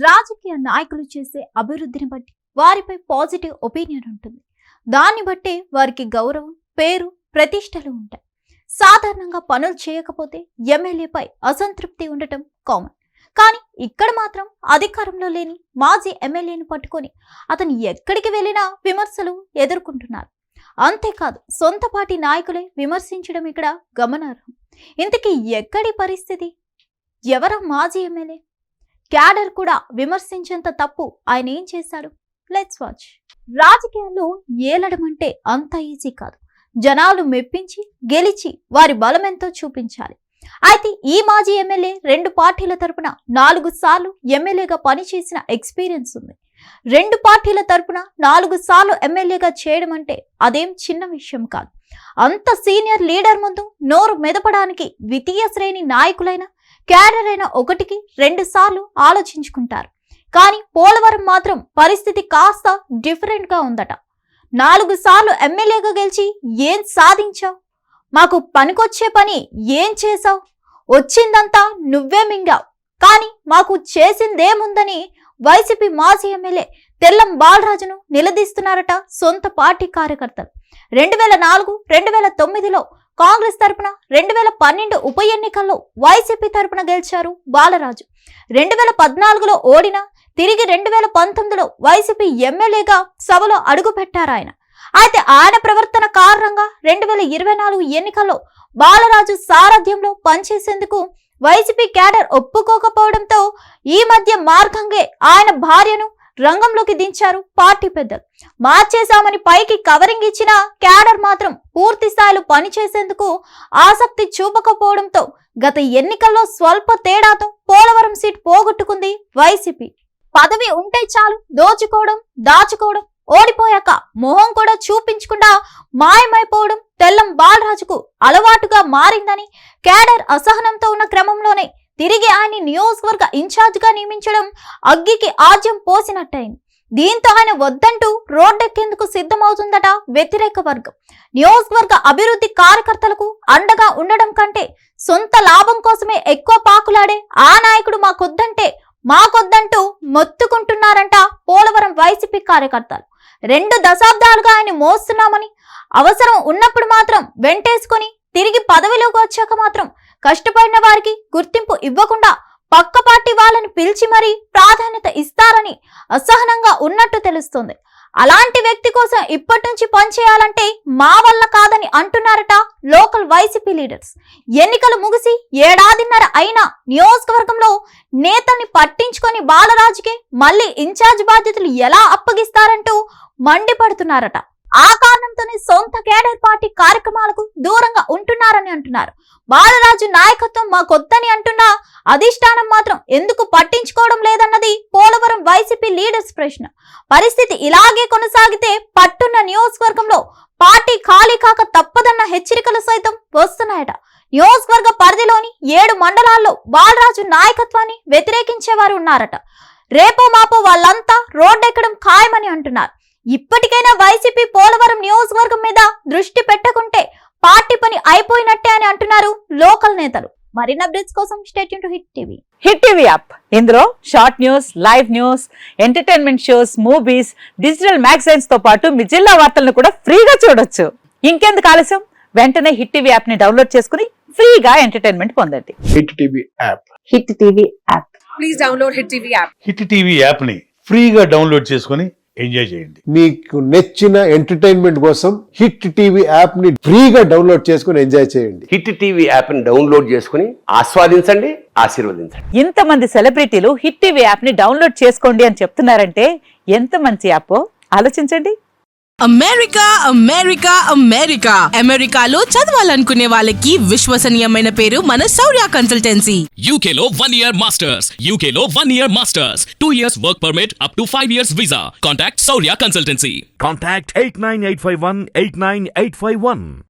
రాజకీయ నాయకులు చేసే అభివృద్ధిని బట్టి వారిపై పాజిటివ్ ఒపీనియన్ ఉంటుంది. దాన్ని బట్టే వారికి గౌరవం, పేరు, ప్రతిష్టలు ఉంటాయి. సాధారణంగా పనులు చేయకపోతే ఎమ్మెల్యేపై అసంతృప్తి ఉండటం కామన్. కానీ ఇక్కడ మాత్రం అధికారంలో లేని మాజీ ఎమ్మెల్యేను పట్టుకొని అతను ఎక్కడికి వెళ్ళినా విమర్శలు ఎదుర్కొంటున్నారు. అంతేకాదు, సొంత పార్టీ నాయకులే విమర్శించడం ఇక్కడ గమనార్హం. ఇంతకీ ఎక్కడి పరిస్థితి? ఎవర మాజీ ఎమ్మెల్యే? క్యాడర్ కూడా విమర్శించేంత తప్పు ఆయన ఏం చేశాడు? Let's watch. రాజకీయాల్లో ఏలడం అంటే అంత ఈజీ కాదు. జనాలు మెప్పించి గెలిచి వారి బలమెంతో చూపించాలి. అయితే ఈ మాజీ ఎమ్మెల్యే 2 పార్టీల తరపున 4 సార్లు ఎమ్మెల్యేగా పనిచేసిన ఎక్స్పీరియన్స్ ఉంది. 2 పార్టీల తరపున 4 సార్లు ఎమ్మెల్యేగా చేయడం అంటే అదేం చిన్న విషయం కాదు. అంత సీనియర్ లీడర్ ముందు నోరు మెదపడానికి ద్వితీయ శ్రేణి నాయకులైన క్యాడర్ అయిన 1కి 2 సార్లు ఆలోచించుకుంటారు. కానీ పోలవరం మాత్రం పరిస్థితి కాస్త డిఫరెంట్ గా ఉందట. 4 సార్లు ఎమ్మెల్యేగా గెలిచి ఏం సాధించావు? మాకు పనికొచ్చే పని ఏం చేశావు? వచ్చిందంతా నువ్వే మింగావు, కానీ మాకు చేసిందేముందని వైసీపీ మాజీ ఎమ్మెల్యే తెల్లం బాలరాజును నిలదీస్తున్నారట సొంత పార్టీ కార్యకర్తలు. 2004, 2009లో కాంగ్రెస్ తరపున, 2012 ఉప ఎన్నికల్లో వైసీపీ తరపున గెలిచారు బాలరాజు. 2014లో ఓడినా తిరిగి 2019లో వైసీపీ ఎమ్మెల్యేగా సభలో అడుగుపెట్టారాయన. అయితే ఆయన ప్రవర్తన కారణంగా 2024 ఎన్నికల్లో బాలరాజు సారథ్యంలో పనిచేసేందుకు వైసీపీ క్యాడర్ ఒప్పుకోకపోవడంతో ఈ మధ్య మార్గంగే ఆయన భార్యను రంగంలోకి దించారు పార్టీ పెద్దలు. మార్చేశామని పైకి కవరింగ్ ఇచ్చిన క్యాడర్ మాత్రం పూర్తి స్థాయిలో పనిచేసేందుకు ఆసక్తి చూపకపోవడంతో గత ఎన్నికల్లో స్వల్ప తేడాతో పోలవరం సీట్ పోగొట్టుకుంది వైసీపీ. పదవి ఉంటే చాలు దోచుకోవడం, దాచుకోవడం, ఓడిపోయాక మొహం కూడా చూపించకుండా మాయమైపోవడం తెల్లం బాలరాజుకు అలవాటుగా మారిందని, క్యాడర్ అసహనంతో ఉన్న క్రమంలోనే తిరిగి ఆయన నియోజకవర్గ ఇన్ఛార్జ్ గా నియమించడం అగ్గికి ఆజ్యం పోసినట్టయింది. దీంతో ఆయన వద్దంటూ రోడ్డెక్కేందుకు సిద్ధమవుతుందట వ్యతిరేక వర్గం. నియోజకవర్గ అభివృద్ధి కార్యకర్తలకు అండగా ఉండడం కంటే సొంత లాభం కోసమే ఎక్కువ పాకులాడే ఆ నాయకుడు మాకొద్దంటూ మొత్తుకుంటున్నారంట పోలవరం వైసీపీ కార్యకర్తలు. 2 దశాబ్దాలుగా ఆయన మోస్తున్నామని, అవసరం ఉన్నప్పుడు మాత్రం వెంటేసుకొని తిరిగి పదవిలోకి వచ్చాక మాత్రం కష్టపడిన వారికి గుర్తింపు ఇవ్వకుండా పక్క పార్టీ వాళ్ళని పిలిచి మరీ ప్రాధాన్యత ఇస్తారని అసహనంగా ఉన్నట్టు తెలుస్తోంది. అలాంటి వ్యక్తి కోసం ఇప్పటి నుంచి పనిచేయాలంటే మా వల్ల కాదని అంటున్నారట లోకల్ వైసీపీ లీడర్స్. ఎన్నికలు ముగిసి 1.5 ఏళ్ల అయినా నియోజకవర్గంలో నేతల్ని పట్టించుకొని బాలరాజుకే మళ్ళీ ఇన్ఛార్జ్ బాధ్యతలు ఎలా అప్పగిస్తారంటూ మండిపడుతున్నారట. ఆ కారణంతోనే సొంత కేడర్ పార్టీ కార్యక్రమాలకు దూరంగా ఉంటున్నారని అంటున్నారు. బాలరాజు నాయకత్వం మాకొద్దని అంటున్నా అధిష్టానం మాత్రం ఎందుకు పట్టించుకోవడం లేదన్నది పోలవరం వైసీపీ లీడర్స్ ప్రశ్న. పరిస్థితి ఇలాగే కొనసాగితే పట్టున్న నియోజకవర్గంలో పార్టీ ఖాళీ కాక తప్పదన్న హెచ్చరికలు సైతం వస్తున్నాయట. నియోజకవర్గ పరిధిలోని 7 మండలాల్లో బాలరాజు నాయకత్వాన్ని వ్యతిరేకించేవారు ఉన్నారట. రేపో మాపో వాళ్ళంతా రోడ్డెక్కడం ఖాయమని అంటున్నారు. ఇప్పటికైనా వైసీపీ పోలవరం నియోజకవర్గం మీద దృష్టి పెట్టకుంటే పార్టీ పని అయిపోయినట్టే అని అంటున్నారు లోకల్ నేతలు. మరిన్ని అప్డేట్స్ కోసం stay tune to Hit TV. Hit TV app, ఇందులో short news, live news, entertainment shows, movies, digital magazines తో పాటు మీ జిల్లా వార్తలను కూడా ఫ్రీగా చూడొచ్చు. ఇంకెందుకు ఆలస్యం, వెంటనే హిట్ టీవీ యాప్ ని డౌన్లోడ్ చేసుకుని ఫ్రీగా ఎంటర్టైన్మెంట్ పొందండి. Hit TV app. Hit TV app. Please download hit TV app. Hit TV app ని ఫ్రీగా డౌన్లోడ్ చేసుకుని ఎంజాయ్ చేయండి. మీకు నచ్చిన ఎంటర్టైన్మెంట్ కోసం హిట్ టీవీ యాప్ ని ఫ్రీగా డౌన్లోడ్ చేసుకుని ఎంజాయ్ చేయండి. హిట్ టీవీ యాప్ ని డౌన్లోడ్ చేసుకుని ఆస్వాదించండి, ఆశీర్వదించండి. ఇంతమంది సెలబ్రిటీలు హిట్ టీవీ యాప్ ని డౌన్లోడ్ చేసుకోండి అని చెప్తున్నారంటే ఎంత మంచి యాప్ ఆలోచించండి. అమెరికాలో చదవాలనుకునే వాళ్ళకి విశ్వసనీయమైన పేరు మన శౌర్య కన్సల్టెన్సీ. UK లో 1 year masters. UK లో 1 year masters. 2 years work permit up to 5 years visa. Contact Saurya Consultancy. Contact 89851 89851.